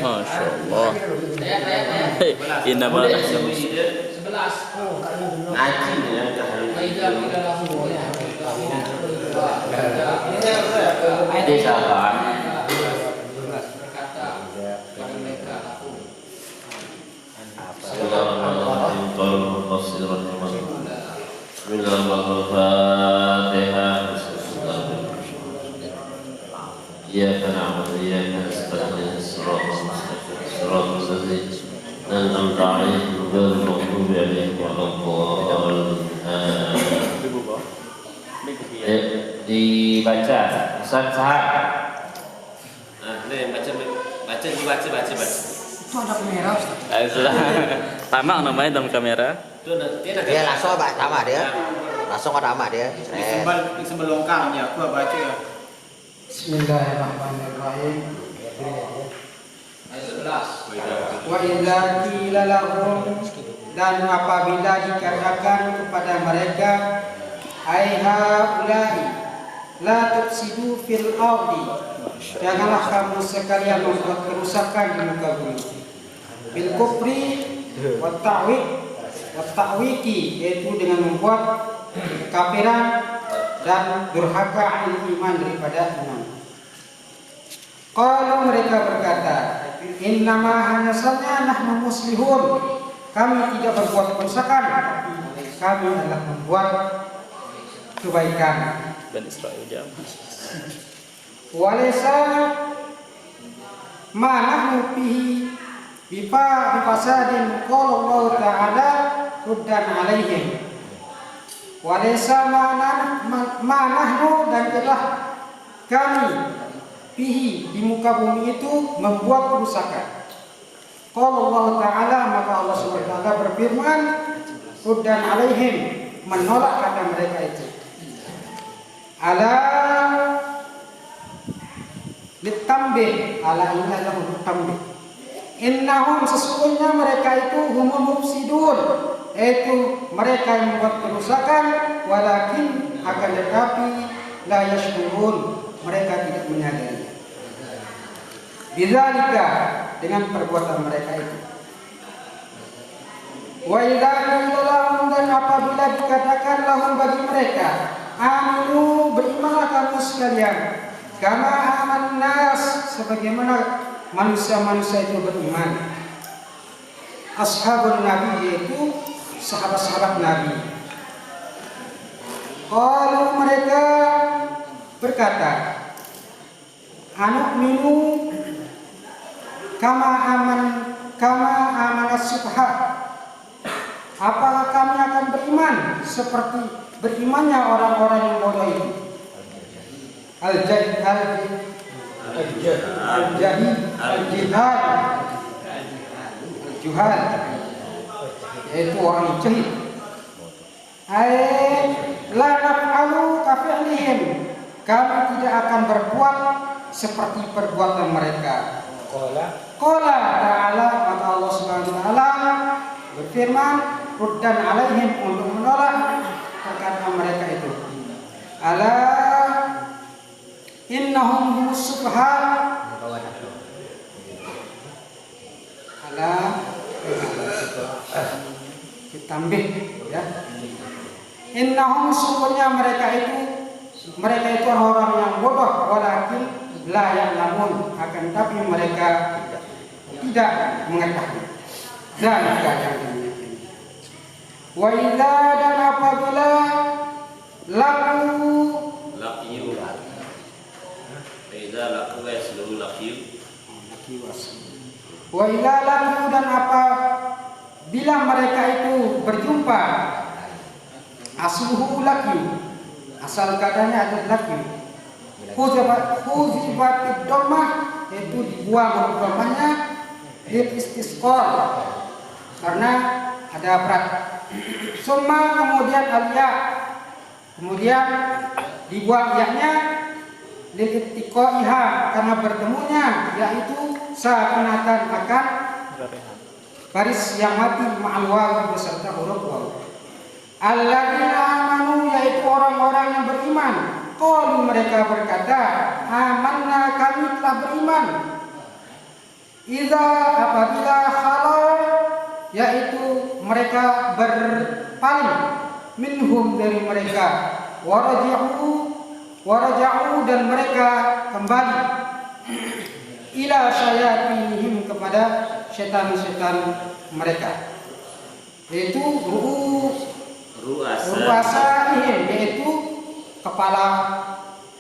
Masya Allah. Innama ahsanu 11. Ngaji ya itu sahabat. Bismillahirrahmanirrahim. Iyyaka na'budu wa iyyaka nasta'in. Shiratal ladzina an'amta 'alaihim ghairil maghdubi 'alaihim waladdallin. Dibaca Ustaz Sahab. Nah, ini baca. Itu ada kamera Ustaz. Tamak namanya dalam kamera. Dia langsung apa tamak dia? Langsung ada tamak dia. Sebelum longkangnya aku baca ya. Bismillahirrahmanirrahim. Ayat 11. Wa idza qila lahum, dan apabila dikatakan kepada mereka, ai haula'i la tufsidu fil ardi, janganlah kamu sekalian membuat kerusakan di muka bumi. Bil kufri wa ta'wiki, yaitu dengan membuat kekafiran dan durhaka iman daripada iman. Kalau mereka berkata, innama hanya saja nahnu muslihun, kami tidak berbuat kerusakan, tapi kami adalah membuat kebaikan. Dan Israel jam. Walaysa ma nahnu fihi bifasadin, qala Allah Ta'ala ruddan alaihim. Walaysa ma nahnu, dan telah kami fihi, di muka bumi itu membuat kerusakan. Qala Allah Ta'ala, maka Allah SWT berfirman ruddan alaihim, menolak kata mereka itu. Ala litambih, ala ini adalah untuk tambih. Innahum, sesungguhnya mereka itu humul mufsidun, yaitu mereka yang membuat kerusakan, walakin akan tetapi la yashkurun, mereka tidak menyadari. Bidzalika, dengan perbuatan mereka itu. Wa idza qila lahum, dan apabila dikatakan lahum bagi mereka, aminu, berimanlah kamu sekalian, kama aman nas, sebagaimana manusia-manusia itu beriman. Ashabun Nabi, yaitu sahabat-sahabat Nabi. Kalau mereka berkata, anu'minu kama aman as-subha, apakah kami akan beriman seperti berimannya orang-orang yang bodoh itu? Al-juhal, yaitu orang jahil. La naf'alu kafi'lihim, kami tidak akan berbuat seperti perbuatan mereka. Qala ta'ala, maka Allah Subhanahu wa ta'ala berfirman ruddan alaihim, untuk menolak perkataan mereka itu. Ala innahum humus subha, ala ditambih ya. Innahum, sungguhnya mereka itu orang-orang yang bodoh, walakin la ya'lamun, akan tapi mereka tidak mengetahui. Dan wa idza, dan apabila wa idza laqiyu, dan apabila mereka itu berjumpa, asluhu laqiyu, asal katanya adalah laqiyu. Huzifatid dhammah, itu dibuang umpamanya lil istisqal, karena ada berat. Summa, kemudian alia, kemudian dibuang yaknya lil ittiqaiha, karena bertemunya, yaitu seakan-akan akan baris yang mati ma'al waw, beserta huruf waw. Alladzina amanu, yaitu orang-orang yang beriman, Qalu mereka berkata, amanna kami telah beriman. Iza apabila khalau, yaitu mereka berpaling minhum dari mereka, waraja'u dan mereka kembali ila syayatinihim kepada setan-setan mereka, yaitu ru'asaihim, yaitu kepala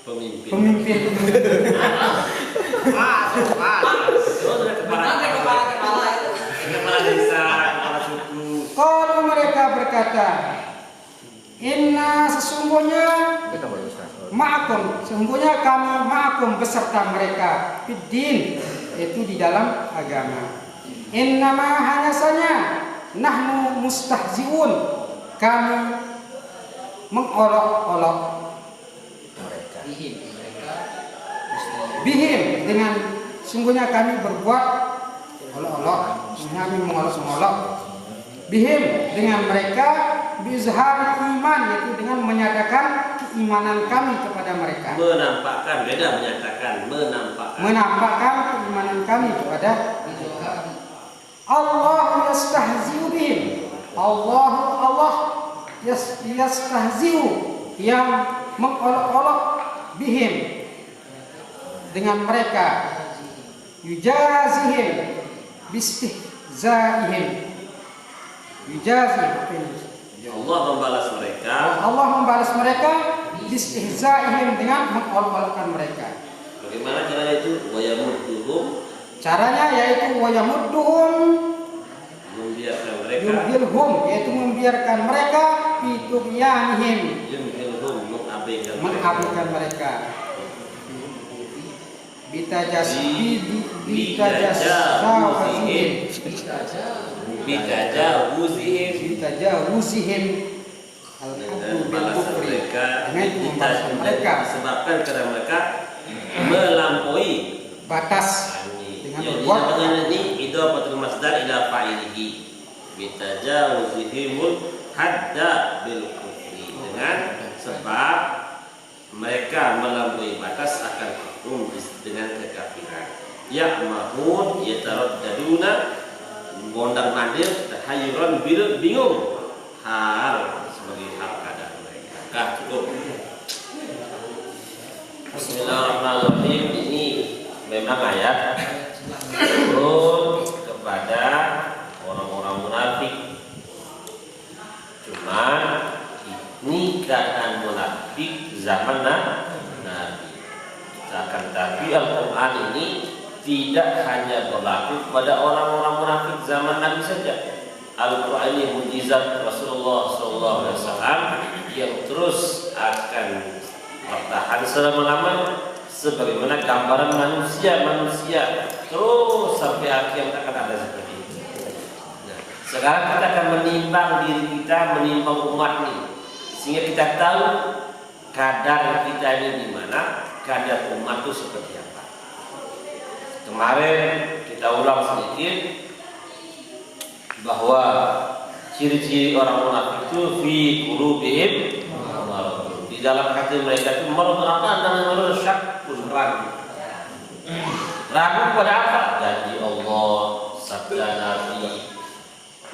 pemimpin. Kepala desa, kepala suku. Kalau mereka berkata, inna sesungguhnya sesungguhnya kami ma'akum beserta mereka fiddin, yaitu di dalam agama. Innama hanya saja nahnu mustahziun, kami mengolok-olok bihim dengan sungguhnya kami berbuat olok-olok, kami mengolok-olok bihim dengan mereka, bizhar iman, yaitu dengan menyatakan keimanan kami kepada mereka, Menampakkan, beda menyatakan, menampakkan keimanan kami kepada Allah. Yastahzi'u bihim, Allah yastahzi'u, yang mengolok-olok bihim dengan mereka, yujazihim bistihzaihim, Allah membalas mereka. Allah membalas mereka bistihzaihim, dengan mengolok-olokkan mereka. Bagaimana caranya itu? Wayamudduhum, Caranya yaitu wayamudduhum, membiarkan mereka. yumhilhum, yaitu membiarkan mereka, fitughyanihim, Yumhilhum, mengabaikan mereka, bitajawuzihim al-kufru bil kufri, dengan membalas mereka, disebabkan karena mereka melampaui batas dengan Jadi berbuat dengan ini idhafatul masdar ila fa'ilihi, bitajawuzihimul hadda bil kufri, dengan sebab mereka melampaui batas akan hukum dengan kekafiran. Ya'mahun yataraddaduna, mondar-mandir, tahayyuran, bingung hal sebagai hal keadaan mereka. Cukup. Bismillahirrahmanirrahim. Ini memang ayat turun kepada orang-orang munafik. Cuman ini keadaan munafik zaman Nabi. Akan tapi Al-Quran ini tidak hanya berlaku pada orang-orang munafik zaman Nabi saja. Al-Quran ini mukjizat Rasulullah SAW yang terus akan bertahan selama-lamanya, sebagaimana gambaran manusia terus sampai akhir akan ada seperti itu. Nah, sekarang kita akan menimbang diri kita, menimbang umat ini, sehingga kita tahu kadar kita ini di mana, kadar umat itu seperti apa. Kemarin kita ulang sedikit bahwa ciri-ciri orang munafik itu fi qulubihim maradun. Di dalam hati mereka itu maradun, apa namanya? Syak, ragu. Ragu pada apa? Janji Allah, sabda Nabi.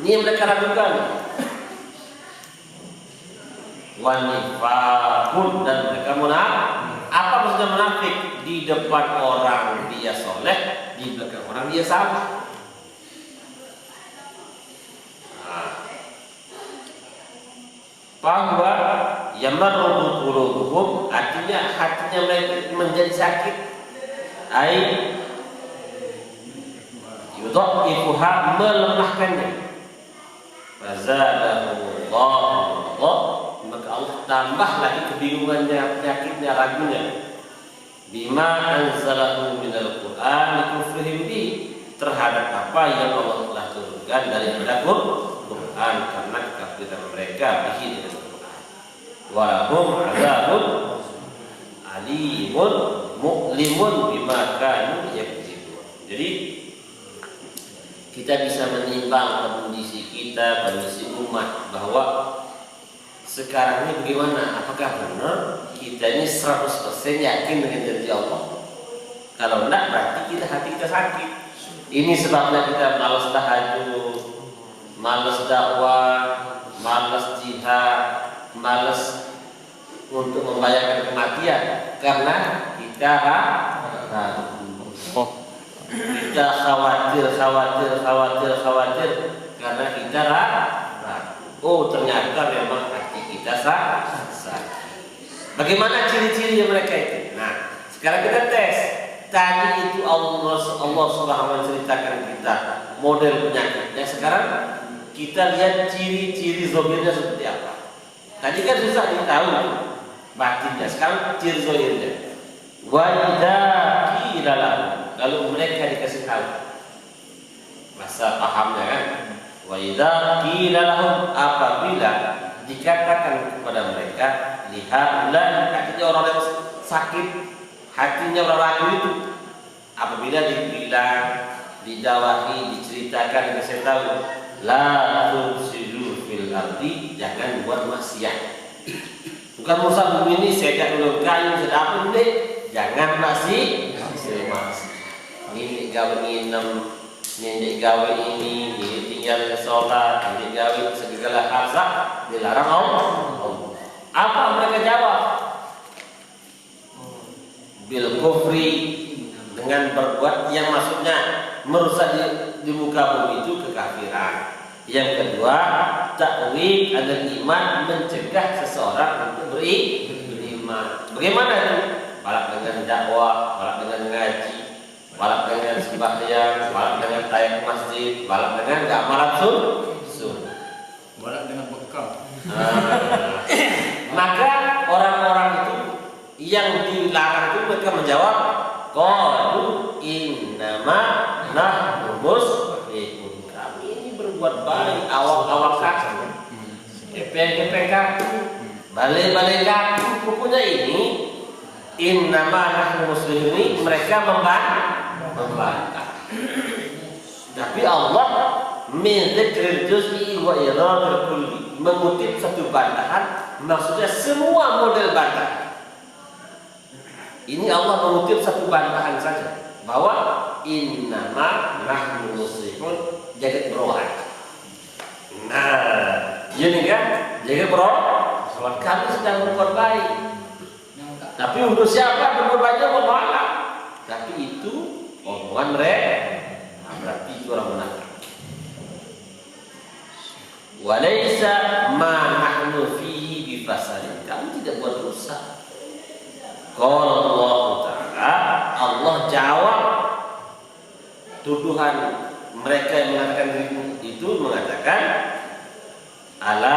Ini yang mereka ragukan. Wanifakun, dan mereka munafik. Apa maksudnya munafik? Di depan orang dia soleh, di belakang orang dia salah. Bahwa yamarrudu qulubuhum, artinya hatinya mereka menjadi sakit. Ai yudha'ifuha, melemahkannya. Fazadahumullah, maka Allah tambah lagi kebingungannya, penyakitnya, ragunya. Bima anzalahu minal Qur'an likufrihim bi, terhadap apa yang Allah telah turunkan dari Al-Quran, karena kekafiran mereka bihi dengan Al-Quran. Walahum azabun alimun mu'limun bima kanu yakdzibun. Jadi kita bisa menimbang kondisi kita, kondisi umat, bahwa sekarang ini bagaimana? Apakah benar kita ini 100% yakin dengan janji Allah? Kalau enggak, berarti hati kita sakit. Ini sebabnya kita malas tahajud, malas dakwah, malas jihad, malas untuk membayangkan kematian, karena kita Oh, kita khawatir karena kita oh ternyata memang hati kita sakit. Bagaimana ciri-ciri mereka itu? Nah, sekarang kita tes. Tadi itu Allah Subhanahu wa taala ceritakan kita model penyakitnya. Sekarang kita lihat ciri-ciri zahirnya seperti apa. Tadi kan susah ditahu batinnya. Sekarang ciri zahirnya. Wa idza qila lahum, kalau mereka dikasih tahu, bahasa pahamnya kan. Wa idza qila lahum, apabila dikatakan kepada mereka, lihatlah, artinya orang yang sakit hatinya, orang ragu itu, apabila dibilang, didawahi, diceritakan, dikasih tahu, la tufsidu fil ardi, jangan buat maksiat. Bukan urusan begini, saya dulu kayu sedap deh, jangan masih ini gawe nginem, ini gawe ini tinggal sholat, ini gawe segala harsa dilarang Allah. Apa mereka jawab? Bil kufri, dengan berbuat yang maksudnya merusak di muka bumi itu kekafiran. Yang kedua, takwid agar iman, mencegah seseorang untuk beriman. Bagaimana itu? Balak dengan dakwah, balak dengan ngaji, balak dengan sembahyang, balak dengan tayang masjid, balak dengan amalan sunnah, balak dengan bekal. Maka orang-orang itu yang dilarang itu mereka menjawab, qalu innama nahnu muslimun, kami ini berbuat baik, awak-awak kaki, gepeng-gepeng kaki, balik-balik kaki, pokoknya ini innama nahnu muslimun, ini mereka membantah. Tapi Allah min dzikril juz'i wa iradil kulli, mengutip satu bantahan, maksudnya semua model bantahan. Ini Allah mengutip satu bantahan saja, bahwa innama nahnu muslimun, jagat berohan. Nah, ini kan jagat berohan, kami sedang berbuat baik. Tapi untuk siapa berbuat baiknya Allah alam. Tapi itu omongan mereka, berarti itu orang munafik. Walaysa ma nahnu fihi bifasadin, kami tidak buat dosa. Qala Allah Ta'ala, Allah jawab tuduhan mereka yang mengatakan itu, mengatakan, ala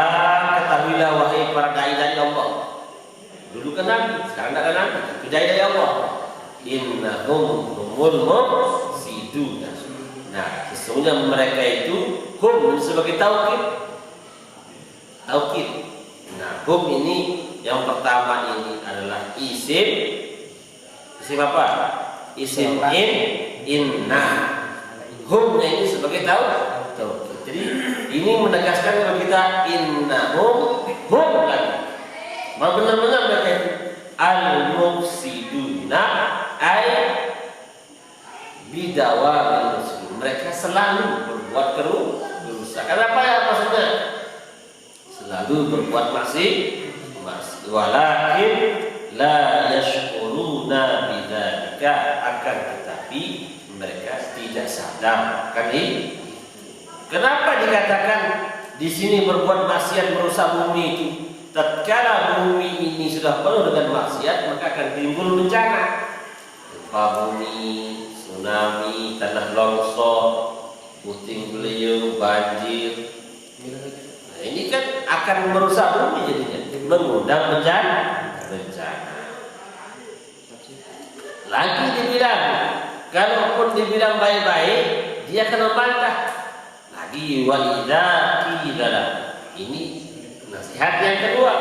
ketahuilah wahai para dai dari Allah. Dulu kan Nabi, sekarang tidak ada Nabi, tapi dai dari Allah. Innahum humul mufsidun. Nah, sesungguhnya mereka itu hum sebagai taukid. Nah, hum ini yang pertama ini adalah isim apa? Isim inna. Humnya ini sebagai taukid. Jadi ini menegaskan kalau kita innahum hum lagi. Benar-benar mereka itu al-mufsiduna ay bidawamil muslim. Mereka selalu berbuat kerusakan. Kenapa ya maksudnya? Selalu berbuat maksiat. Walakin la yashkuruna bidzalika, akan tetapi mereka tidak sadar kan ini. Kenapa dikatakan di sini berbuat maksiat merusak bumi itu? Tatkala bumi ini sudah penuh dengan maksiat, maka akan timbul bencana, gempa bumi, tsunami, tanah longsor, puting beliung, banjir. Nah, ini kan akan merusak bumi jadinya, mengundang bencana. Lagi dibilang, kalaupun dibilang baik-baik, dia akan membantah. Lagi walidha kidalah. Ini nasihat yang kedua.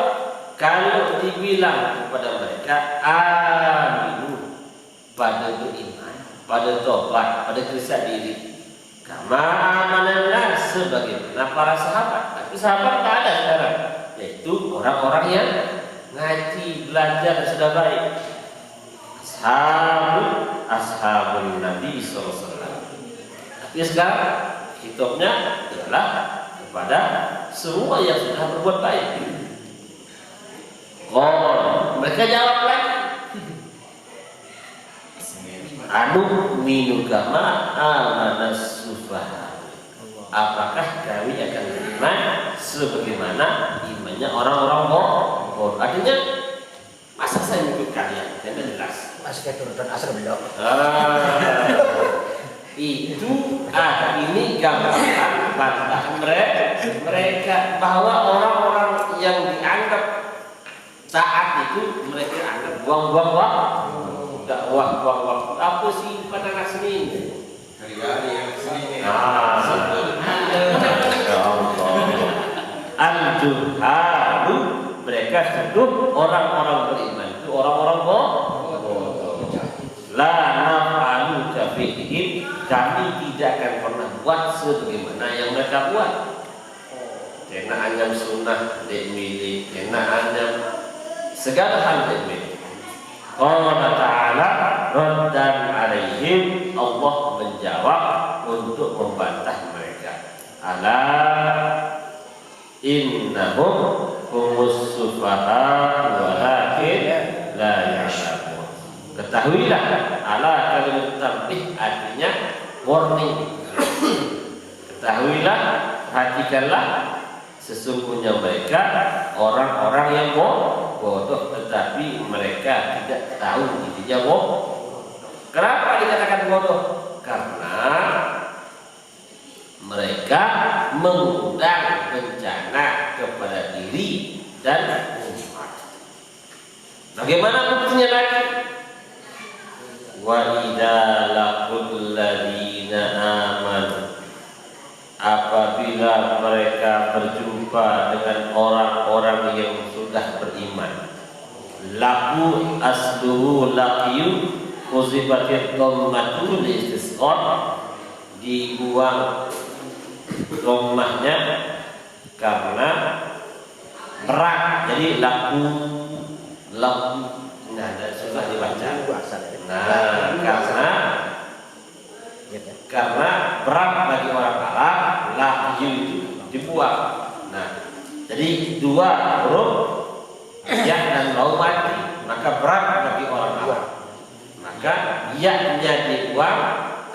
Kalau dibilang kepada mereka aminu, pada beriman, pada tobat, pada krisya diri, kama amanah, sebagaimana para sahabat. Tapi sahabat tak ada sekarang, yaitu orang-orang yang ngaji, belajar sudah baik. Ashabun Nabi SAW. Tapi sekarang hitungnya adalah kepada semua yang sudah berbuat baik. Mereka jawab lagi, anu minugama amanas sufaha. Apakah kami akan beriman sebagaimana imannya orang-orang bodoh? Artinya, masa saya ikut kalian? Tidak jelas. Masih kayak turutan asal belok. Itu ini gambaran bantah mereka bahwa orang-orang yang dianggap taat itu mereka anggap buang-buang waktu. Buang waktu. Apa sih pada anak seni? Hari-hari yang sini. Al-juhalu, mereka tuduh orang-orang beriman itu orang-orang bodoh. La naf'alu kafihim, kami tidak akan pernah buat sebagaimana yang mereka buat. Kena anyam sunnah dek milik, kena anyam segala hal dek milik. Allah Ta'ala raddan alaihim, Allah menjawab untuk membantah mereka. Ala innahum humus sufaha walakin la ya'lamun. Ketahuilah, ala kalimat tanbih artinya warning. Ketahuilah, perhatikanlah, sesungguhnya mereka orang-orang yang bodoh, tetapi mereka tidak tahu intinya bodoh. Kenapa dikatakan bodoh? Karena mereka mengundang bencana kepada diri dan umat. Bagaimana buktinya lagi? Wa idza laqul ladina amanu, apabila mereka berjumpa dengan orang-orang yang sudah beriman. Laqu asluhu laqiyu uzibatit dhammatu listisqar, dibuang dhammahnya karena berat, jadi laku nggak ada susah dibaca. Nah, karena berat bagi orang Arab, lahyu itu dibuang. Nah, jadi dua huruf ya dan lau mati, maka berat bagi orang Arab. Maka ya-nya dibuang,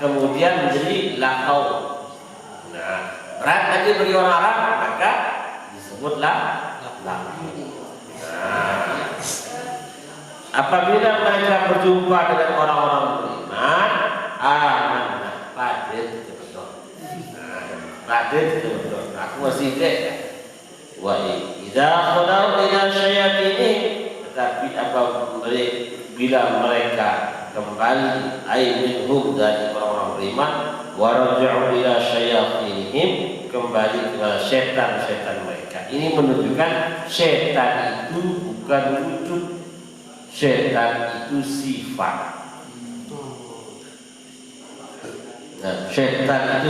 kemudian menjadi lahau. Nah, berat lagi bagi orang Arab, maka disebutlah lahau. Nah, apabila mereka berjumpa dengan orang-orang beriman, amanah, padir itu betul. Padir itu betul. Aku masih dek. Wa idza khalau ila syayatin, tetapi bila mereka kembali minhum dari orang-orang beriman, wa raja'u ila syayatinihim, kembali kepada setan-setan mereka. Ini menunjukkan setan itu bukan wujud. Syaitan itu sifat. Nah, syaitan itu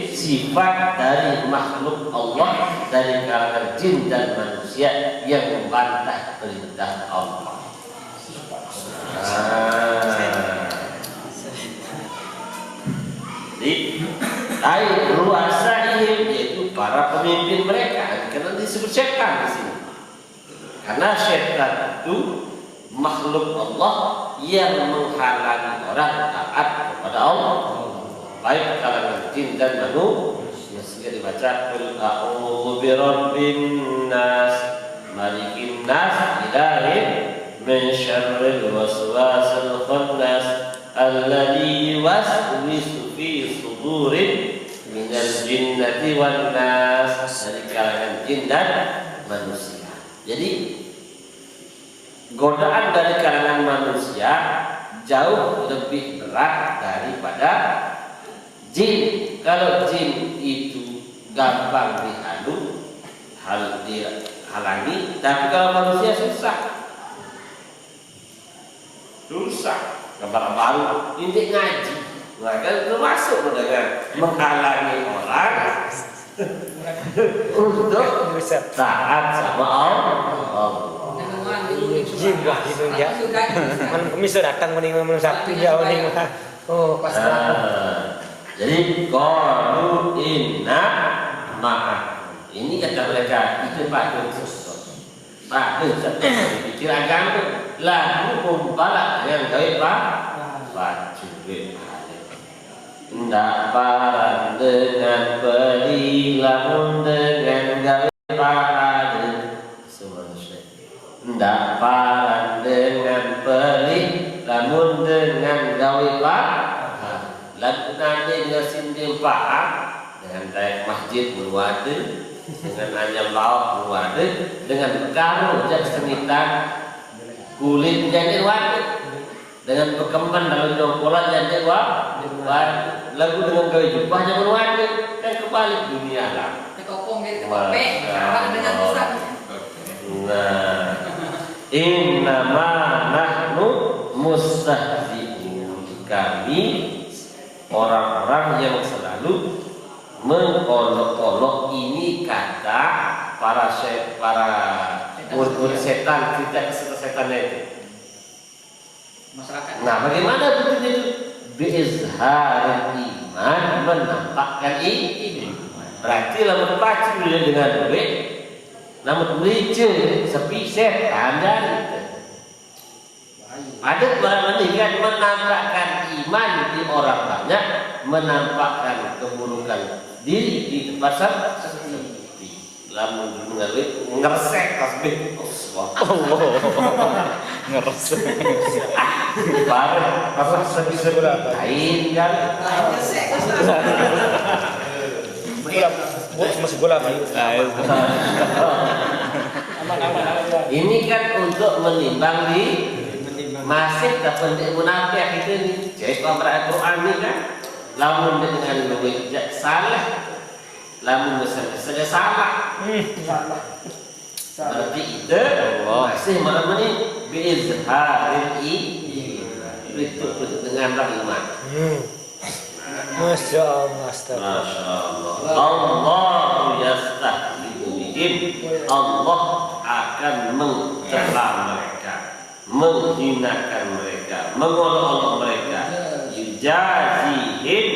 sifat dari makhluk Allah, dari kalangan jin dan manusia yang membantah perintah Allah. Jadi, ruasaihim, yaitu para pemimpin mereka, karena disebut syaitan di sini. Karena syaitan itu makhluk Allah yang menghalangi orang taat kepada Allah, baik kalangan jin dan manusia. Sehingga dibaca qul a'udzu birabbin nas malikin nas ilahin min syarril waswasil khannas alladzi yuwaswisu fi sudurin minal jinnati wan nas, dari kalangan jin dan manusia. Jadi godaan dari kalangan manusia jauh lebih berat daripada jin. Kalau jin itu gampang dihalangi, tapi kalau manusia susah. Gambar baru ini ngaji, maka termasuk dengan menghalangi orang untuk taat sama Allah. jiwa gitu ya. Malam Kamis datang mending malam Sabtu ya mending. Oh, pas. Jadi qalu inna ma'akum. Ini kata mereka itu patut patut pikir agama lalu kumpala dengan gawe baju ndak parang dengan beli lamun dengan gawe parang semuanya ndak parang dengan beli lamun dengan gawe parang lalu nanti dengan sindim parang dengan kayak masjid berwadah dengan ayam lauk berwadah dengan karu jak senitan kulit jadi wadah dengan perkembangan dalam jongkolan jadi lagu dengan gaya jubah jangan wadah dan kebalik dunia lah. Nah, innama nahnu mustahzi'un. Kami orang-orang yang selalu mengolok-olok. Ini kata para murid setan, tidak setan itu. Nah, bagaimana bentuknya itu? Biizharil iman, menampakkan iman. Berarti lamun pacu dengan duit, namun licin sepi setan dan ada orang meninggal menampakkan iman di orang banyak, menampakkan keburukan diri di tempat sepi. Lamun mengalir ngeresek tasbih. Ngeresek. Parah, apa sepi-sepi lain kan? Masih bola Pak. Ini kan untuk menimbang di masih dapat munafik itu nih. Jadi pembaca Quran ini kan, lamun dengan lebih salah, lamun saja salah. Berarti itu masih malam ini biizharil itu dengan iman. Masya Allah, astagfirullah. Allah yastahzi'u bihim. Allah akan mencela mereka, menghinakan mereka, mengolok-olok mereka. Yujazihim,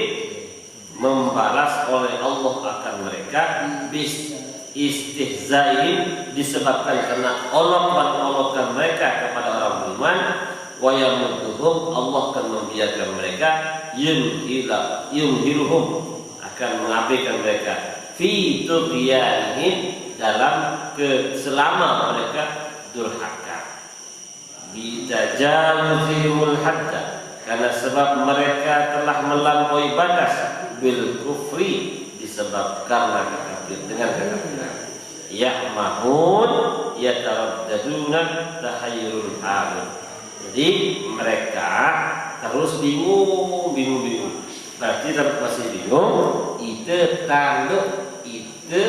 membalas oleh Allah akan mereka bis istihzaihim, disebabkan karena olok-olokan mereka kepada orang beriman. Wa yamudduhum, Allah akan membiarkan mereka, yumhiluhum, akan mengabaikan mereka, fi tughyanihim, dalam selama mereka durhaka, bitajawuzihimul hadda, karena sebab mereka telah melampaui batas, bil kufri, disebab karena kafir, dengan kekafiran. Ya'mahun yataraddaduna tahayyurul alim. Jadi mereka terus bingung. Berarti terus masih bingung. Itu tanduk, itu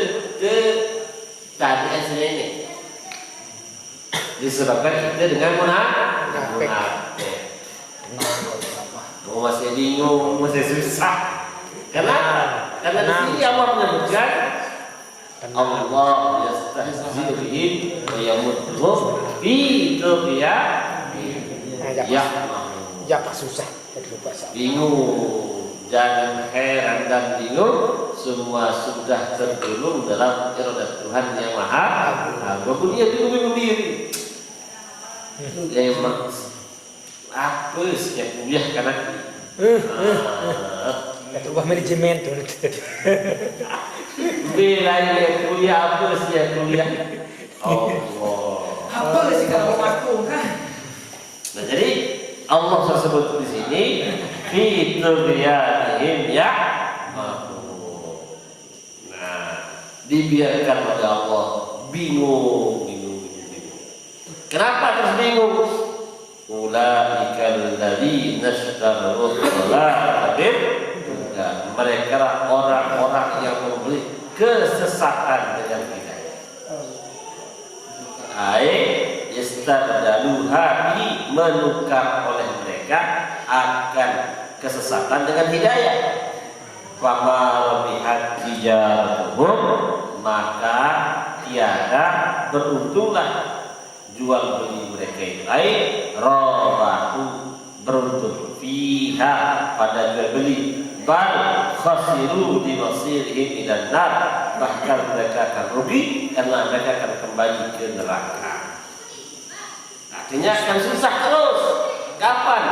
tadi aslinya. Disebabkan itu dengan munafik. Masih bingung, masih susah. Karena di sini Allah menyebutkan Allah yastahzi'u bihim wa yamudduhum fi tughyanihim. Ya Pak, susah. Bingung, jangan heran dan bingung, semua sudah tergolong dalam iradah Tuhan yang Maha Agung. Dia bingung diri. Emang apa sih kuliah karena ubah manajemen tuh. Bila dia kuliah apa sih kuliah? Allah. Apa sih kalau waktu kan? Nah, jadi Allah tersebut di sini fi tughyanihim ya. Nah, dibiarkan oleh Allah bingung. Kenapa terus bingung? Ulaikal ladzina ishtaraw dhalala bil huda. Mereka orang-orang yang membeli kesesatan dengan hidayah. Istadaluha bi, menukar oleh mereka akan kesesatan dengan hidayah. Fama rabihat tijaratuhum, maka tiada beruntunglah jual beli mereka itu. Ai rabahu beruntung fiha pada jual beli. Bal khasiru di masirihim ila nar, bahkan mereka akan rugi karena mereka akan kembali ke neraka. Artinya akan susah terus. Kapan?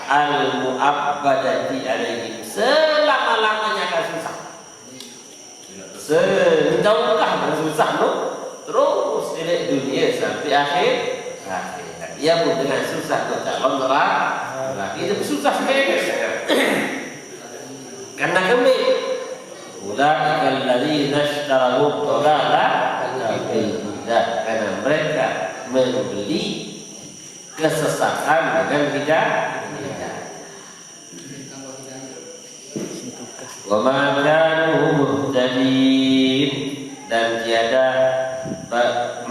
Al mu'abbadati alaihim, selama-lamanya akan susah. Sejauhkah susah no? Terus dari dunia sampai akhir. Ia pun dengan susah ke calon neraka. Itu susah sekali. Karena kami ulaikal ladzina ishtaraw dhalala bil huda, karena mereka membeli kesesatan dengan hidayah. Wa ma kanu muhtadin, dan tiada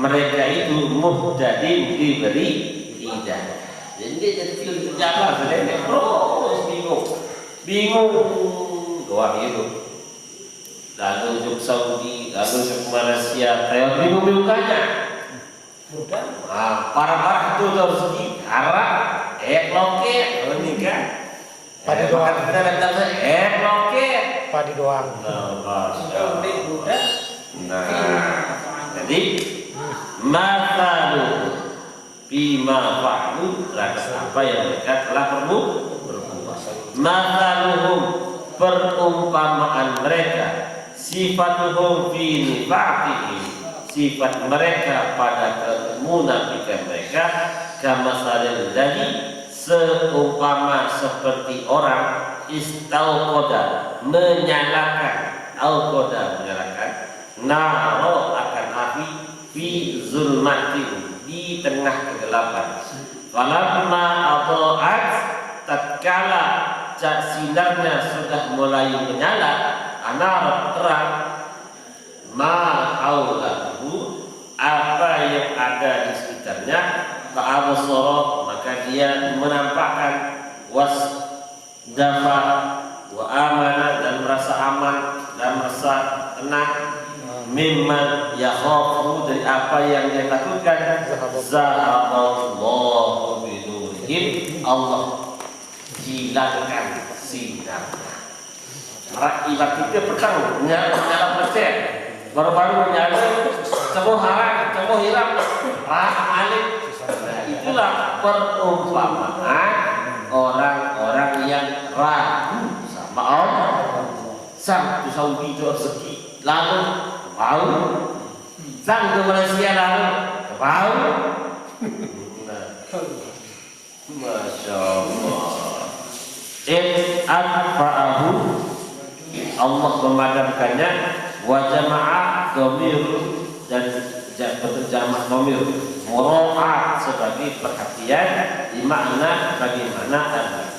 mereka itu muhtadin, diberi hidayah. Jadi jadi film jalan saja terus bingung doang itu. Lalu ke Saudi, lalu ke Malaysia, kayak bingung-bingungnya. Parah-parah itu harus diarah, loket, nikah. Padi doang. Loket. Padi doang. Jadi masalu bima fa'lu, apa yang mereka telah berbuat. Masaluhum, perumpamaan mereka, sifatuhum fi nifaqihim, sifat mereka pada kemunafikan mereka, kama salil dari seumpama seperti orang istauqoda menyalakan, auqoda menyalakan, naro akan api fi zulmatin, di tengah kegelapan. Falamma adaat, tatkala sinarnya sudah mulai menyala, anar terang, ma'aulahu, apa yang ada di sekitarnya, fa'abasara, maka dia menampakkan, wasdafa wa amana, dan merasa aman dan merasa tenang, mimman yakhafu, dari apa yang dia takutkan. Zahaballahu binurihim, Allah hilangkan sinarnya. Ibarat kita petang menyala percaya, baru-baru menyala, semua haram, semua hilang, alik. Nah, itulah perumpamaan orang-orang yang ragu sama Allah. Sang ke Saudi itu rezeki, lalu mau, sang ke Malaysia lalu mau. Masya Allah. Atfa'ahu, Allah memadamkannya, wa jama'ah dhamir, dan berjamak dhamir, mura'at sebagai perhatian, di makna bagaimana ada.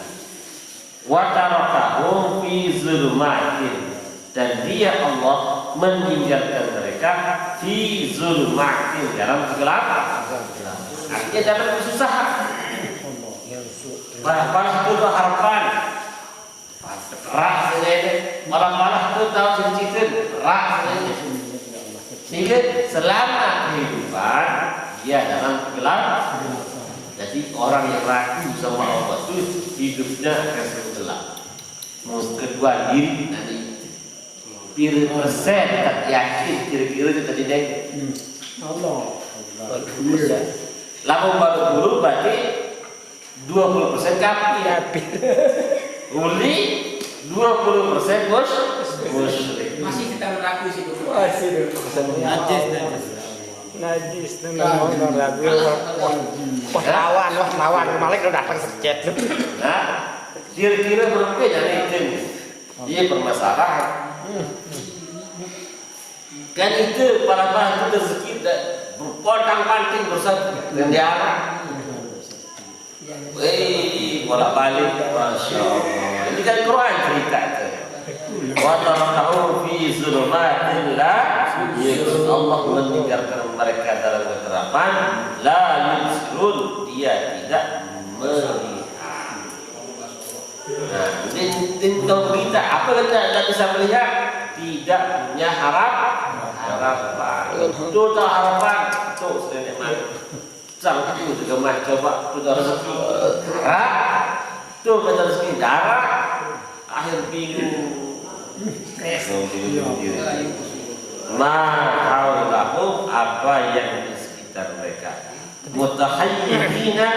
Wa tarakahum fi zulmatin, dan dia Allah meninggalkan mereka fi zulmatin, dalam kegelapan. Artinya dalam kesusahan. Malah itu harapan. Rak ini, malah itu tahu cincin rak ini. Sehingga selama kehidupan dia dalam kegelapan. Jadi orang yang ragu sama Allah itu hidupnya akan gelap. Kedua diri nanti persen tak yakin kira-kira itu tadi deh. Allah. Lalu baru dulu berarti 20% kafir. Uli 20% bos musyrik. Masih kita ragu sih. Masih najis dengan orang ragu. Wah lawan Malik udah datang secet. Nah, kira-kira berapa dari itu? Dia bermasalah. Kan itu para itu rezeki berpotong-panting bersatu gendiara. Bolak balik, masya Allah. Ini kan Quran cerita itu. Wa tarakahu fi zulumatillah, Allah meninggalkan mereka dalam kegelapan. La yusrun, dia tidak melihat. Nah, kalau kita apa kita bisa melihat? Tidak punya harapan. Total harapan. Tuh sudah nikmat. Cangku juga mah coba putar rezeki darah, tuh putar rezeki darah, akhir bingung, bingung diri. Ma'aulahu apa yang di sekitar mereka. Mutahayyirina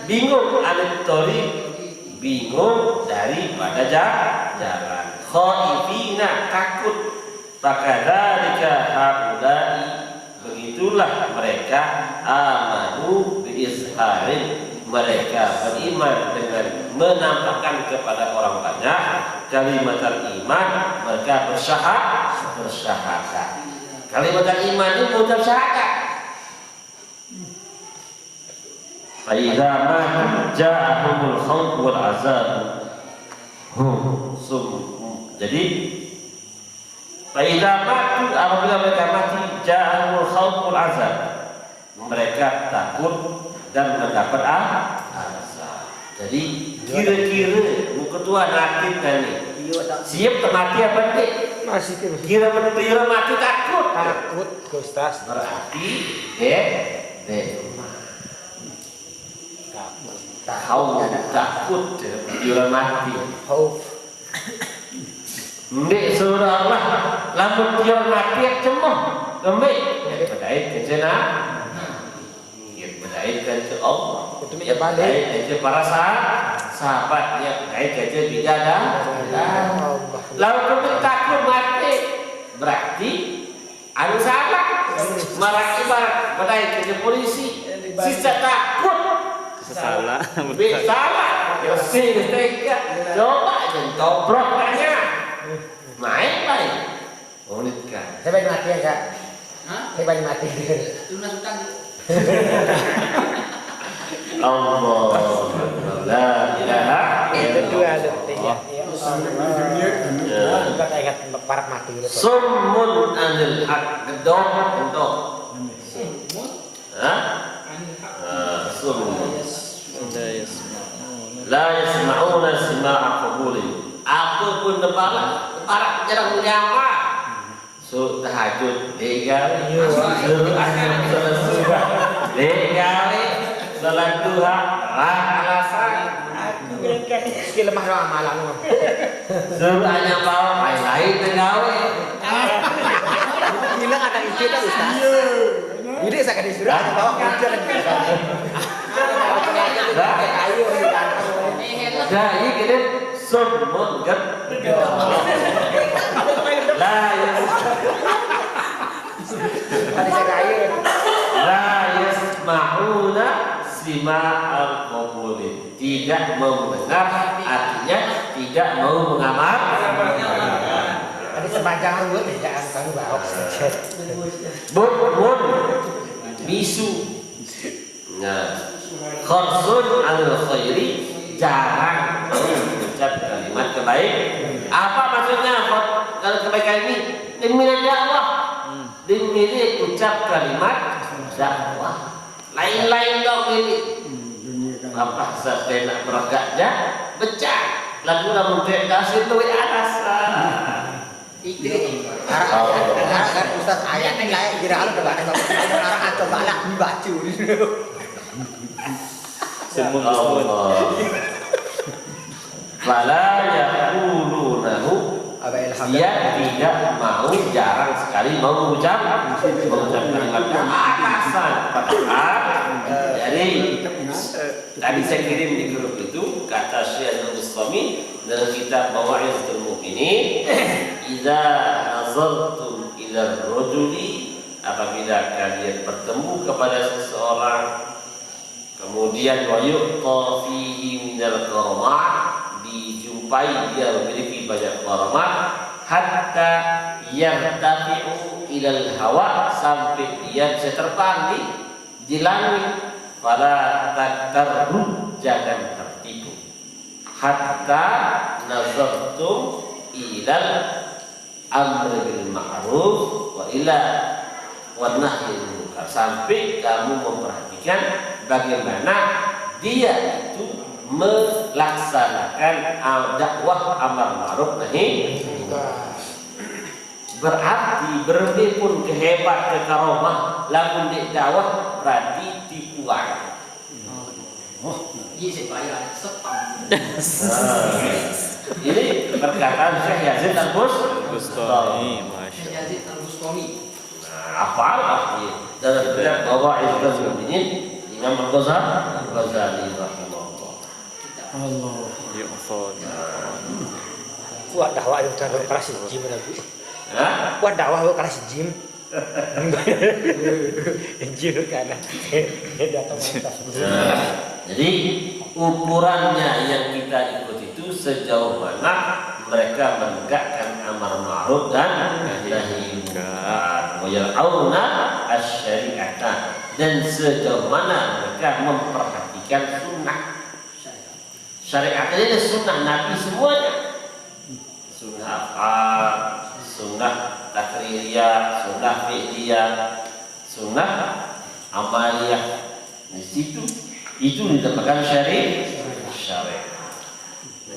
bingung anit thoriq, bingung daripada jalan. Khaifina takut. Fakadzalika haula'i begitulah mereka amanu biizharin mereka beriman dengan menampakkan kepada orang banyak kalimat iman mereka bersyahadat. Kalimat iman itu mengucap syahadat. Fa idza ma ja'ahumul khawf wal azab jadi Faidah mati apabila mereka mati ja'ahumul khawf wal azab mereka takut dan mendapat azab. Jadi kira-kira ketua nanti tadi siap mati apa tidak? Masih Kira mati takut Ustaz. berarti takut kira mati. Mbak surah lamun dia mati cemoh mbak bedait ke sana bedait ke Allah bedait ke para sahabat ya bedait ke bidadah lalu kami takut mati berarti anu salah marah ibarat bedait ke polisi sisa takut Salah. salah ya sih coba jangan tobrok tanya main baik, kan? Saya balik mati ya kak. Saya balik mati. Lunas utang. Allah, la ilaha Itu dua detik ya. illallah. Bukan ingat parak mati gitu. Summun anil haq gedong untuk. Summun. La yasma'una sima'a qabulin. Apapun depan para jarang menyapa. So tahajud legal, suruh asar legal, salat duha, alasan. Skill lemah doang malam. Suruh hanya bawa lain tegawe. Bilang ada ide tak Ustaz? Ide saya disuruh aja bawa kerja lagi. Kayu Nah, ini kita summun kan? La yasma'una sima'al qabulin. Tidak mau mendengar artinya tidak mau mengamal. Ada sepanjang rambut tidak akan bawa. Bun bisu. Nah, kharsun al khairi jarang mengucap kalimat kebaikan. Apa maksudnya kalau kebaikan ini? Demi dakwah, demi ucap kalimat dakwah. Lain-lain dong ini. Apa saya nak beragaknya? Becah. Lagu namun kasih duit atas. Itu. Kan Ustaz ayatnya lain kira kalau kebaran orang atau balak dibaca. Allah. Fala yaqulunahu dia tidak mau jarang sekali mau mengucap kalimat atasan padahal jadi tadi saya kirim di grup itu kata Syekh Al-Bustami dalam kitab Mawa'izatul Mu'minin idza nazartum ila rajuli apabila kalian bertemu kepada seseorang kemudian wa yuqta fihi minal karamah dijumpai dia memiliki banyak karamah hatta yartafi'u ilal hawa sampai dia bisa terbang di langit fala tatarru jangan tertipu hatta nazartum ilal amri bil ma'ruf wa ila wan nahyi anil munkar sampai kamu memperhatikan bagaimana dia itu melaksanakan dakwah amar ma'ruf nahi berarti berhenti pun kehebat ke karomah lamun di dakwah berarti tipu tua. Ini supaya sepam. Ini perkataan Syekh Yazid Bustami, masya Syekh Yazid Al-Bustami. apa artinya? Dalam kitab Bawaidul Mu'minin Imam Al-Ghazali rahimahullah. Allah. Ya Allah. Kuat dakwah itu terlalu keras jim lagi. Hah? Kuat dakwah itu keras jim. Jim karena datang Jadi ukurannya yang kita ikut itu sejauh mana mereka menegakkan amar ma'ruf dan nahi munkar, wa ya'auna asy-syari'ata, dan sejauh mana mereka memperhatikan sunnah. Syariat ini sunnah Nabi semuanya. Sunnah afal, sunnah takririyah, sunnah fi'liyah, sunnah amaliyah. Di situ itu dinamakan syariat.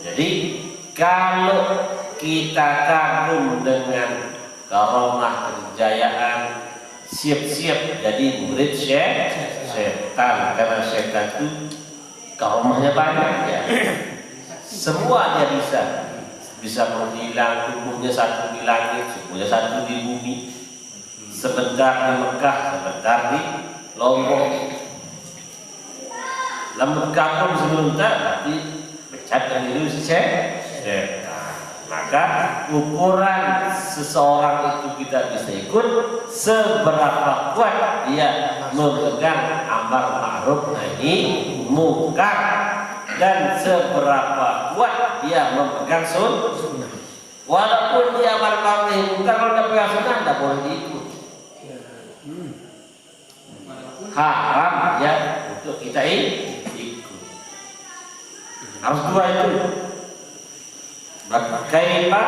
Jadi kalau kita kagum dengan karomah kejayaan, siap-siap jadi murid setan, karena setan itu karomahnya banyak ya. Semua dia bisa menghilang, tubuhnya satu di langit, tubuhnya satu di bumi, sebentar di Mekah, sebentar di Lombok. Lambut kagum sebentar, tapi pecatkan itu setan. Maka ukuran seseorang itu kita bisa ikut seberapa kuat dia memegang amar ma'ruf nahi munkar, dan seberapa kuat dia memegang sunnah. Walaupun dia amar ma'ruf nahi munkar, kalau dia pegang sunnah tidak boleh diikut. Haram ya untuk kita ikut. Harus dua itu. Kaifa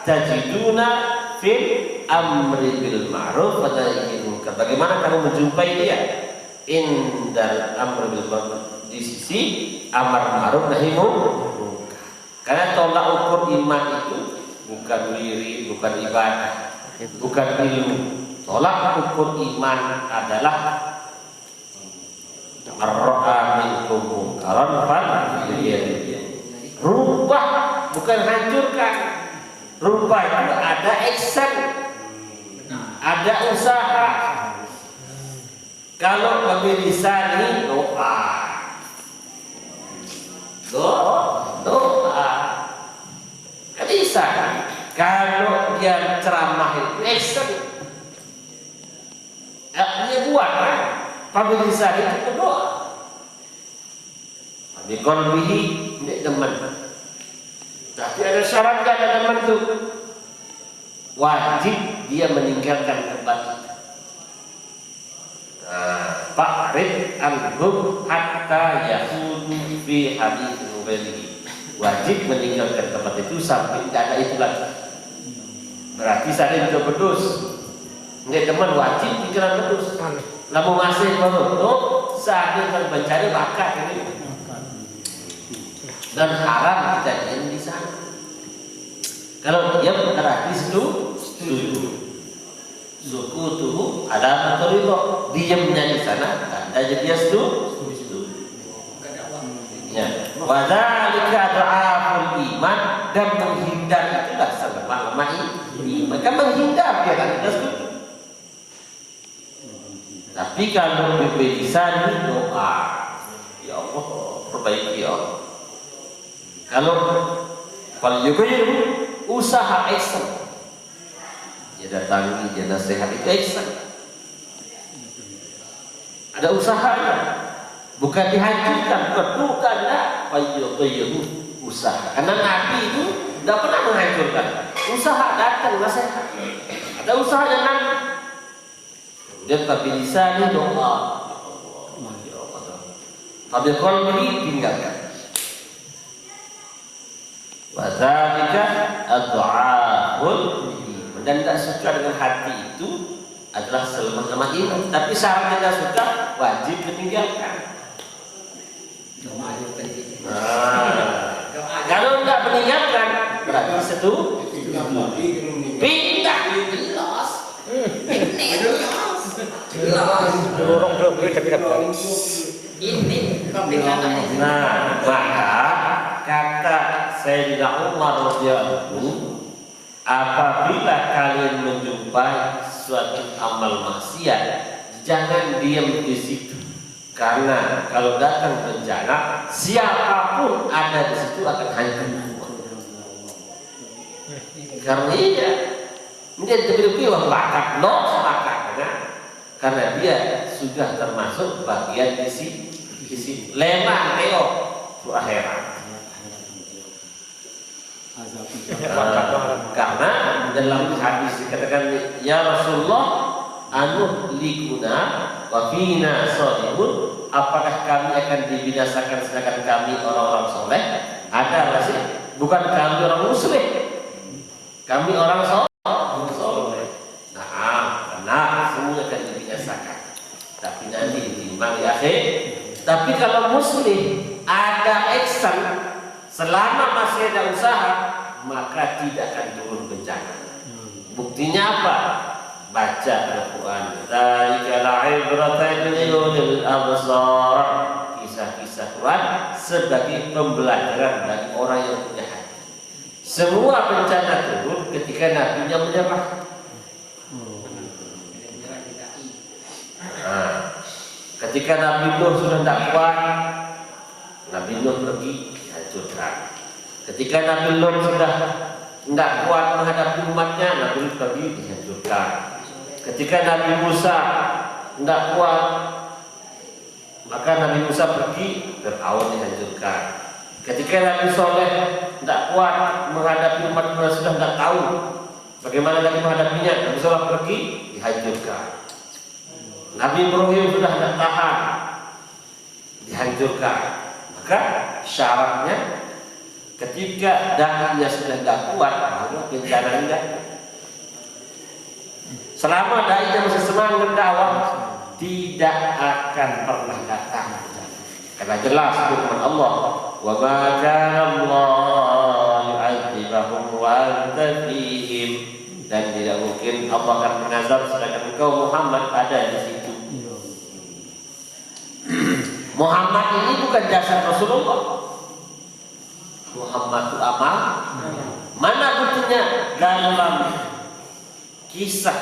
tajiduna fil amri bil ma'ruf wa nahyi munkar. Bagaimana kamu menjumpai dia indal amri bil ma'ruf, di sisi amar ma'ruf nahi munkar. Karena tolak ukur iman itu bukan diri, bukan ibadah, bukan ilmu. Tolak ukur iman adalah ar-ra'a minkum munkaran falyughayyirhu. Rubah, bukan hancurkan. Rubah itu ada action, ada usaha. Kalau pakai lisan ini doa, kan bisa. Kalau dia ceramah itu action, dia buat kan. Pakai lisan itu doa. Pakai qalbihi ini teman. Tapi ada syaratnya ada teman itu. Wajib dia meninggalkan tempat itu. Fa'rid anhum hatta yahudu fi hadits nubalihi. Wajib meninggalkan tempat itu sampai tidak ada itu lagi. Berarti saya itu bedus. Ini teman wajib pikiran bedus. Lalu masih menurut saat itu mencari bakat ini. Dan haram kita diam di sana. Kalau dia berarti setuju. Suku tuh ada atau itu diamnya di sana, tanda dia setuju. Ya. Wadzalika dha'aful iman, dan menghindar itulah selemah-lemah iman. Maka menghindar dia kan tidak setuju. Tapi kalau diberi lisan doa, ya Allah perbaiki ya Allah. Kalau juga usaha ekstern, dia datangi, dia nasihat itu ekstern. Ada usahanya, bukan dihancurkan, bukan lah. Usaha. Karena Nabi itu tidak pernah menghancurkan. Usaha datang nasihat. Ada usahanya Nabi. Dia tapi lisan doa. Tapi kalau ini tinggalkan. Wadzalika ad-du'aul, dan tidak suka dengan hati itu adalah selemah-lemah iman. Tapi syarat tidak suka wajib meninggalkan. Kalau tidak meninggalkan berarti setuju. Pindah. Jelas. dorong tapi dapat. Ini pembelaan. Nah, maka kata Sayyidina Umar radhiyallahu anhu, apabila kalian menjumpai suatu amal maksiat, jangan diam di situ. Karena kalau datang bencana, siapapun ada di situ akan hancur. Karena dia lebih bakar loh sepakat, karena dia sudah termasuk bagian isi lemah Leo itu akhirat. Karena dalam hadis dikatakan, ya Rasulullah, anu likuna wa fina sholimun, apakah kami akan dibinasakan sedangkan kami orang-orang soleh? Ada nggak sih? Bukan kami orang muslim, kami orang soleh. Nah, karena semua akan dibinasakan, tapi nanti ditimbang di akhir. Tapi kalau muslim ada action, selama masih ada usaha, maka tidak akan turun bencana. Buktinya apa? Baca Al-Quran. Dzalika la'ibratan liulil absar. Kisah-kisah Quran sebagai pembelajaran bagi orang yang punya hati. Semua bencana turun ketika nabinya menyerah. Nah, ketika Nabi Nuh sudah tidak kuat, Nabi Nuh pergi dihancurkan. Ketika Nabi Nuh sudah tidak kuat menghadapi umatnya, Nabi Nuh pergi dihancurkan. Ketika Nabi Musa tidak kuat, maka Nabi Musa pergi, Fir'aun dihancurkan. Ketika Nabi Soleh tidak kuat menghadapi umatnya, sudah tidak tahu bagaimana Nabi menghadapinya, Nabi Soleh pergi, dihancurkan. Nabi Ibrahim sudah tidak tahan, dihancurkan. Maka syaratnya ketika dakwahnya sudah tidak kuat, baru bencana tidak. Selama dai masih semangat dakwah, tidak akan pernah datang. Karena jelas firman Allah, wa ma kana Allah yu'adzibahum wa anta fihim, dan tidak mungkin Allah akan mengazab sedangkan engkau Muhammad ada di situ. Muhammad ini bukan jasad Rasulullah. Muhammad itu amal. Mana buktinya? Dalam kisah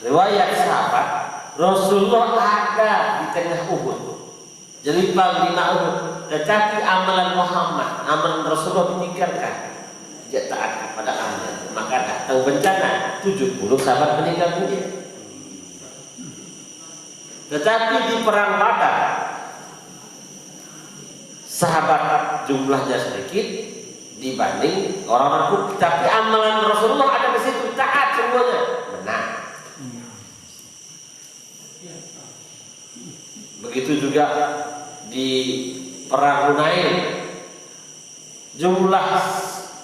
riwayat sahabat, Rasulullah ada di tengah Uhud, jadi panglima Uhud, tetapi amalan Muhammad, amalan Rasulullah ditinggalkan, tidak taat kepada amalan, maka datang bencana, 70 sahabat meninggal dunia. Tetapi di perang Badar, sahabat jumlahnya sedikit dibanding orang-orang Uhud, tapi amalan Rasulullah ada di situ, taat semuanya, menang. Begitu juga di perang Hunain, jumlah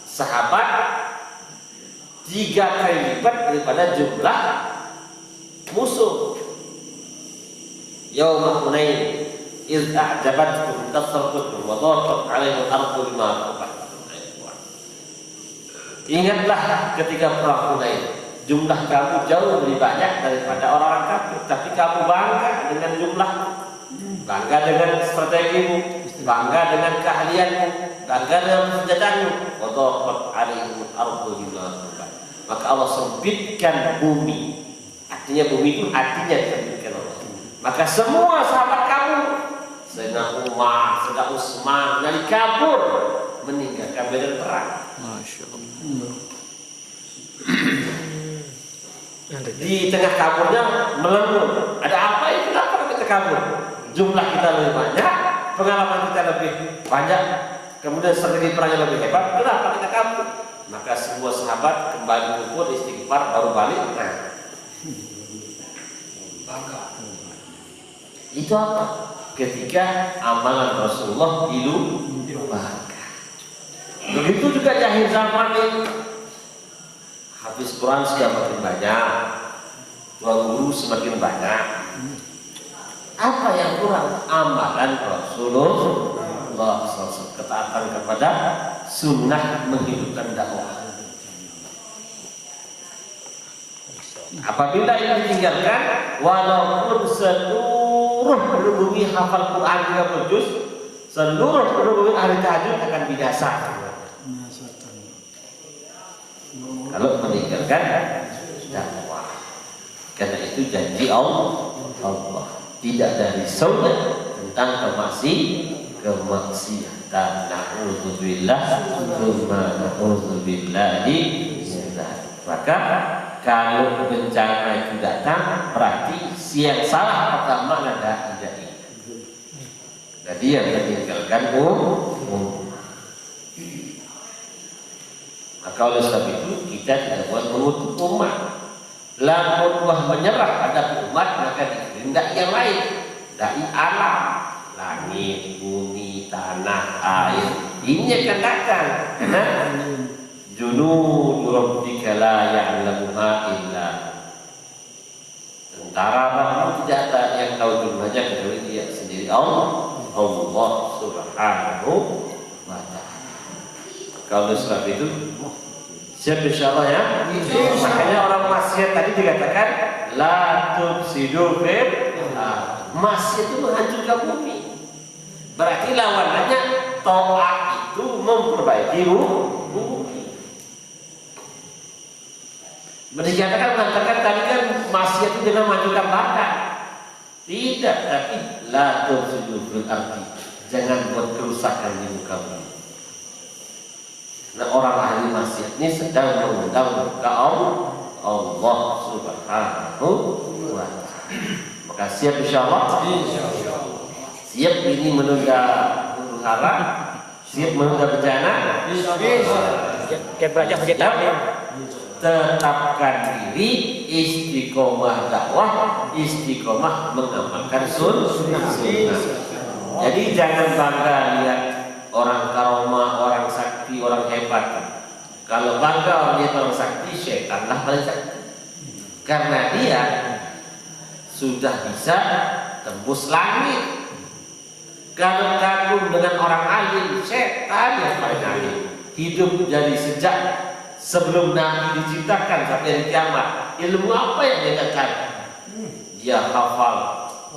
sahabat 3 kali lipat daripada jumlah musuh. Yaum Hunain iz a'jabatkum kasratukum wa dhaqat 'alaihim al-ardu bima kasabat. Ingatlah ketika perang Hunain, jumlah kamu jauh lebih banyak daripada orang-orang kafir, tapi kamu bangga dengan jumlah, bangga dengan strategimu, bangga dengan keahlianmu, bangga dengan senjatamu. Wa dhaqat 'alaihim al-ardu bima kasabat. Maka Allah sempitkan bumi. Artinya bumi itu hatinya disempitkan Allah. Maka semua sahabat kamu, Sayyidina Umar, Sayyidina Utsman, dari kabur meninggalkan medan perang. Masya Allah. Di tengah kaburnya melenung. Ada apa itu? Kenapa kita kabur? Jumlah kita lebih banyak, pengalaman kita lebih banyak, kemudian strategi perangnya lebih hebat. Kenapa kita kabur? Maka semua sahabat kembali kumpul istighfar baru balik. Nah, itu apa? Ketika amalan Rasulullah dilupakan. Begitu juga di akhir zaman ini, hafiz Quran sudah makin banyak, tuan guru semakin banyak. Apa yang kurang? Amalan Rasulullah SAW, ketaatan kepada sunnah, menghidupkan dakwah. Apabila ini ditinggalkan, walaupun seluruh penduduk bumi hafal Quran 30 juz, seluruh penduduk bumi ahli tahajud akan binasa. Kalau meninggalkan dakwah, karena itu janji Allah tidak dari surga tentang kemaksiatan. Na'udzubillah, na'udzubillahi. Maka kalau bencana itu datang, berarti yang salah pertama adalah dai. Jadi yang meninggalkan maka oleh sebab itu kita tidak boleh mengutuk umat. Lamun wah menyerah pada umat, maka dikirim dai yang lain, dai alam, langit, bumi, tanah, air. Ini akan datang. Karena junud rabbika la ya'lamuha illa. Tentara Rahman tidak ada yang tahu jumlahnya kecuali dia sendiri, Allah Subhanahu wa ta'ala. Kalau sebab itu siap insyaallah ya. Makanya orang maksiat tadi dikatakan la tufsidu fil maksiat itu menghancurkan bumi. Berarti lawanannya taat itu memperbaiki bumi. Dikatakan mengatakan tadi kan maksiat itu dengan menghancurkan badan. Tidak, tapi la tufsidu fil ardi. Jangan buat kerusakan di muka bumi. Nah, orang ahli maksiat ini sedang mengundang muka Allah Subhanahu wa ta'ala. Maka siap insyaallah. Siap ini menunda huru hara, siap menunda bencana. Siap baca kita tetapkan diri, istiqomah dakwah, istiqomah mengamalkan sunnah. Jadi jangan bangga lihat orang karomah, orang sakti, orang hebat. Kalau bangga orang lihat orang sakti, syaitanlah paling sakti. Karena dia sudah bisa tembus langit. Kalau kagum dengan orang alim, setan yang paling alim. Hidup dari sejak sebelum Nabi diciptakan sampai hari kiamat. Ilmu apa yang dia katakan? Dia hafal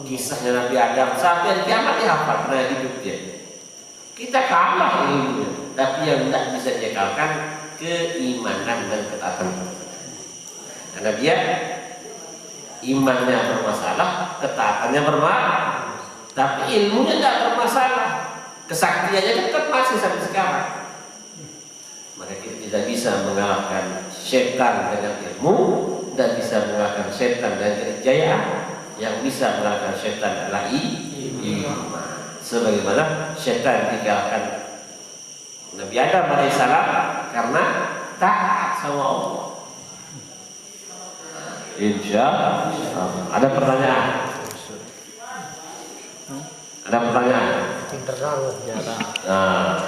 kisahnya Nabi Adam sampai hari kiamat, dia hafal karena hidup dia. Kita kalah ilmunya, tapi yang tidak bisa dia kalahkan keimanan dan ketaatan. Karena dia imannya bermasalah, ketaatannya bermasalah, tapi ilmunya tidak bermasalah, kesaktiannya tetap masih sampai sekarang. Maka kita tidak bisa mengalahkan setan dengan ilmu dan bisa mengalahkan setan dengan kejayaan. Yang bisa mengalahkan setan adalah iman. Sebagaimana setan dikalahkan Nabi Adam alaihissalam karena taat sama Allah. Insya Allah. Ada pertanyaan? Ada pertanyaan? Nah,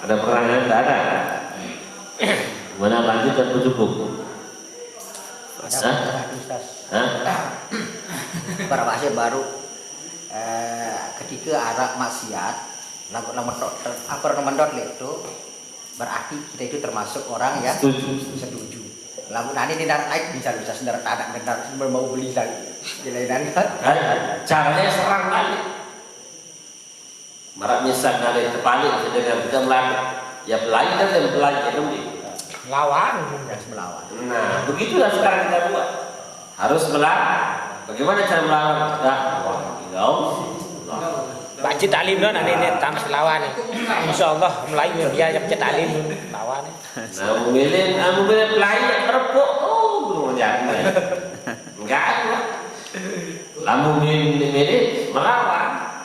ada pertanyaan? Tidak ada. Mana lanjut dan cukup? Berapa sih baru ketika arak maksiat lagu nomor itu berarti kita itu termasuk orang yang setuju. Lagu nanti tidak naik bisa sendiri anak benar mau beli lagi. Caranya serang balik. Marak nyesat nari terbalik sedangkan kita melawan. Ya pelai dan pelai itu lawan. Nah, begitulah sekarang kita buat. Harus melawan. Bagaimana cara melawan? Pak Cik Taklim dah nanti ini tamas lawan. InsyaAllah Melayu dia Cik Taklim lawan. Nah, memilih pelai yang terpuk. Belum jadi. Enggak ada. Lalu memilih melawan.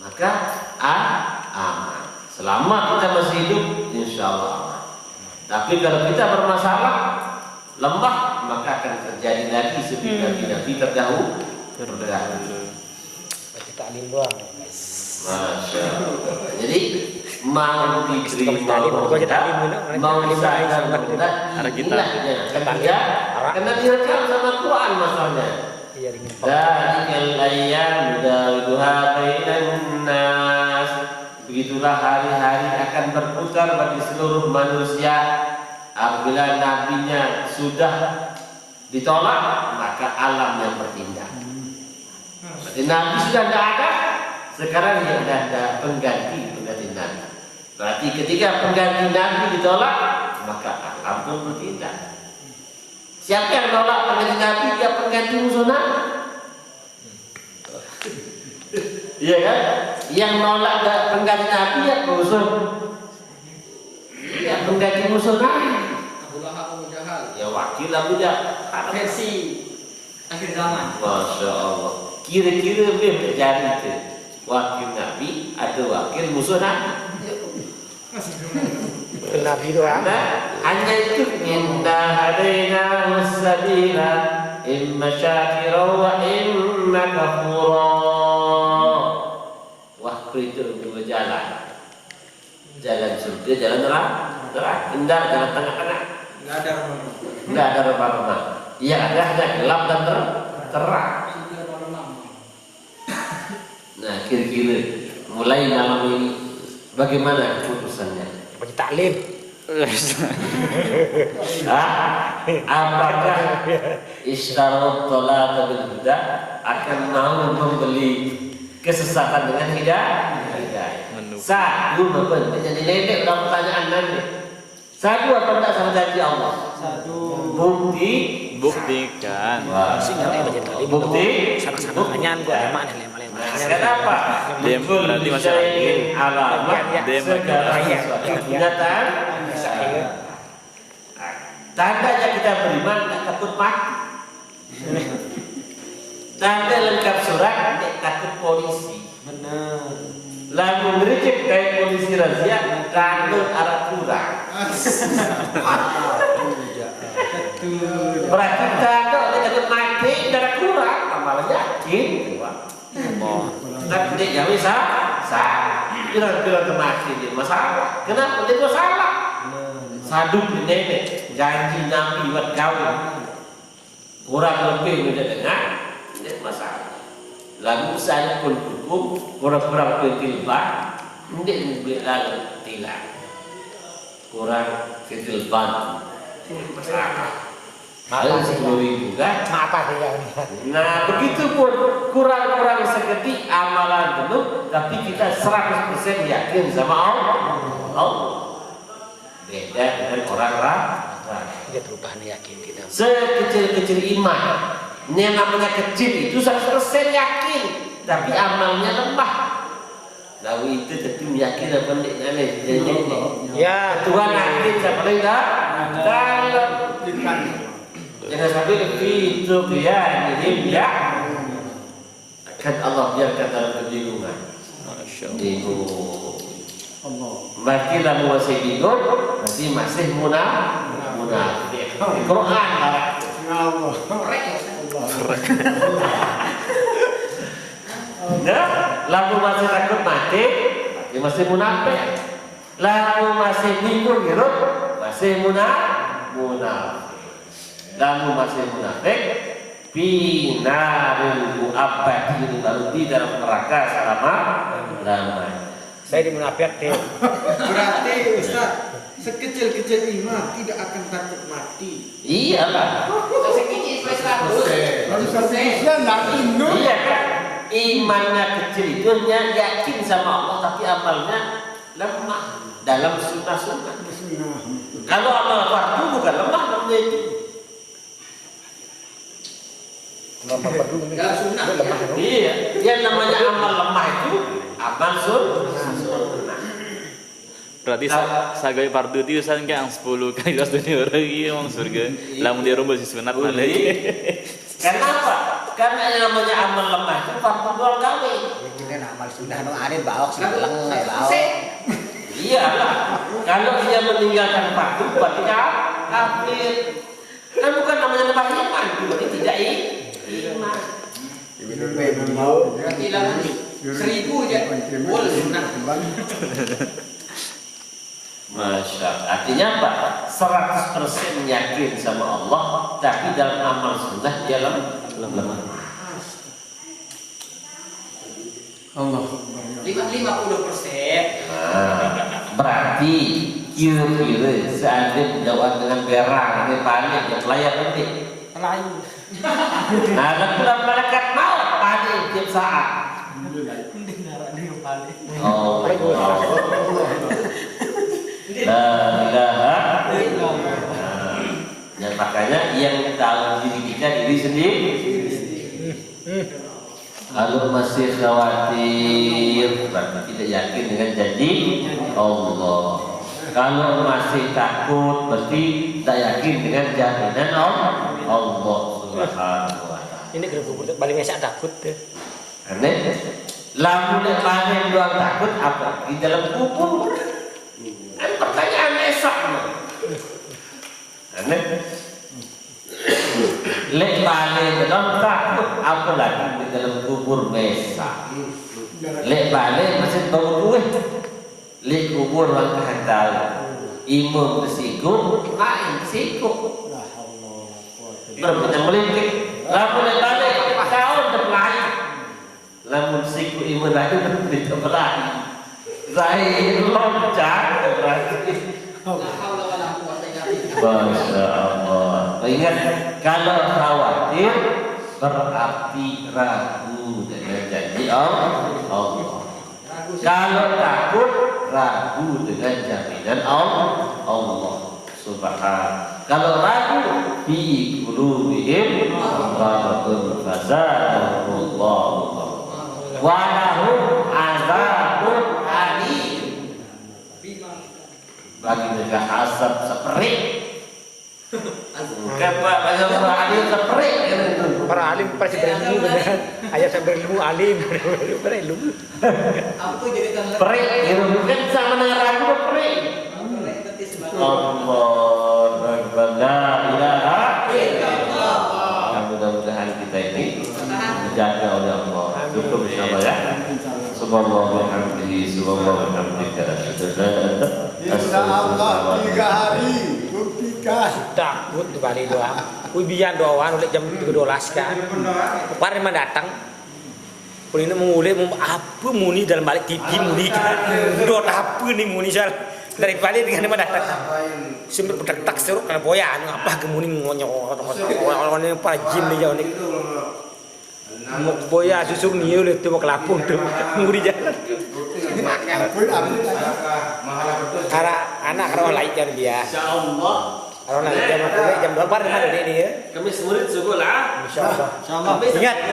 Maka aman. Selama kita masih hidup, insyaallah aman. Tapi kalau kita bermasalah, lemah, maka akan terjadi lagi seperti Nabi terdahulu. Taklim doang. Masya Allah. Jadi mau diterima mau sadar ada kita karena direkam sama Quran masalahnya. Dalikal ayyam dawiduha bainan nas. Begitulah hari-hari akan berputar bagi seluruh manusia. Apabila nabinya sudah ditolak, maka alam yang bertindak. Berarti Nabi sudah tidak ada, sekarang yang ada pengganti Nabi. Berarti ketika pengganti Nabi ditolak, maka alam pun bertindak. Siapa yang nolak pengganti Nabi, dia pengganti musuh Nabi. Iya kan? Yang nolak pengganti Nabi ya musuh. Ya pengganti musuh Nabi. Ya wakil Abu Jahal. Versi akhir zaman. Masya Allah. Kira-kira lebih terjadi itu. Wakil Nabi ada wakil musuh Nabi. Nabi itu Hanya itu. Inna hadaina wasabila imma syakira wa imma kafura. Waktu itu dua jalan. Jalan surga, jalan neraka. Indah, jalan tengah-tengah. Tidak ada remah-remah. Yang ada hanya gelap dan terang. Nah, kira-kira mulai malam ini bagaimana keputusannya? bagi taklim. Apakah istarot tolak bil huda akan mau membeli kesesatan dengan hidayah? Satu beban. Jadi nenek dalam pertanyaan nanti. Satu apa tidak sama janji Allah? Satu. Buktikan. Bukti. Sangat-sangat gua lemah. Kenapa? Dem berarti masyarakat. Alamat segala sesuatu. Kenyataan. Tandanya kita beriman tak takut mati. Tanda lengkap surat tak takut polisi. Benar. Lalu mericik kayak polisi razia kanun arah kurang. Berarti tanda tak takut mati darah kurang. Amalan yakin. Tapi dia nggak bisa. Kira-kira mati dia masalah. Kenapa dia masalah? Saduk nenek janji Nabi buat kawin kurang lebih sudah dengar tidak masalah. Lalu saya pun hukum kurang-kurang ketilban tidak membeli lagi tilang kurang ketilban masalah. Ada 10.000 kan? Apa dia? Nah begitu pun kurang-kurang seketik amalan penuh, tapi kita 100% yakin sama Allah. Beda dengan orang Dia perubahan yakin kita. sekecil-kecil iman. Yang namanya kecil itu 100% yakin, tapi amalnya lemah. Lalu itu tentu yakin apa tidak? Ya, Tuhan yakin siapa paling dalam. Jangan sampai itu ya akan Allah biarkan dalam kebingungan. Masya Allah. Bingung. Berarti lalu masih bingung, berarti masih munafik. Quran lalu masih takut mati, berarti masih munafik. Lalu masih bingung, masih munafik. Lalu masih munafik, binarul mu'abbadin, lalu di dalam neraka selama-lamanya. saya di munafik deh. Berarti Ustaz, sekecil-kecil iman tidak akan takut mati. Iyalah. Sekecil 100%. Iya kan? Imannya kecil itu yakin sama Allah tapi amalnya lemah dalam sunnah-sunnah. Kalau amal fardu bukan lemah namanya itu. Dalam sunnah. Iya, yang namanya amal lemah itu amal sunnah. Berarti sagai fardu itu kan yang 10 kali kelas dunia lagi orang surga. Lamun dia rombol si sunat malai. Kenapa? Karena yang namanya amal lemah itu fardu 2 kali. Ini amal sudah no anin baok sebeleng baok. Iya lah. Kalau dia meninggalkan fardu berarti kafir. Kan bukan namanya lemah iman, berarti tidak iman. Berarti lamun 1000 aja. Boleh sunnah. Masya Allah. Artinya apa? 100% yakin sama Allah, tapi dalam amal sunnah dia lemah. Allah. 50%. Berarti kira-kira seandainya jawab dengan berang, ini panik, yang layak nanti. Lain. Nah, lakukan malaikat maut pada tiap saat. Oh, la ilaha illallah. Nah, makanya yang tahu diri kita diri sendiri. Kalau masih khawatir, berarti tidak yakin dengan janji Allah. Kalau masih takut, berarti tidak yakin dengan jaminan Allah Subhanahu wa Ta'ala. Ini kena kubur balik mesak takut deh. Aneh, lamun panen doang takut apa? Di dalam kubur. Kan pertanyaan esok. Aneh. Lek panen doang takut apa lagi di dalam kubur mesak. Lek panen masih tahu gue. Lek kubur orang tahu. Imam bersiku, lain bersiku. Berapa melintih? Lamun lek panen tahun terlain. Lamun siku iman lagi berbeda berani. Zahir loncat berarti. Masya Allah. Ingat, kalau khawatir berarti ragu dengan janji Allah. Kalau takut ragu dengan jaminan Allah Subhanahu. Kalau ragu fi qulubihim maradun fazadahumullah. Walahum azabun alim. Bagi mereka asap seperik. Kepak azab alim seperik. Para alim pasti berilmu kan. Ayat saya berilmu alim, berilmu. Apa jadi tanda? Perik, itu bukan sama dengan ragu perik. Allah Akbar, la ilaha illallah. Mudah-mudahan kita ini dijaga oleh Allah. Cukup insyaallah ya. Subhanallah walhamdulillah, subhanallah walhamdulillah. Insyaallah 3 hari buktikan. Takut di balik doa. Kui biar doawan oleh jam 12 kan. Kemarin mah datang. Kui ini mulai apa muni dalam balik TV muni kan. Dot apa nih muni sal. Dari balik dengan mana datang. Sumber tak seruk kana boyan apa ke muni ngonyok. Orang ini pajim nih jauh nih. Mau boya susuk nih oleh tu mau kelapun tu muri jalan. Karena anak kalau lain kan dia. Insyaallah. Kalau nanti jam 2 jam 2 bar mana dia? Kami murid subuh lah. Insyaallah. Ingat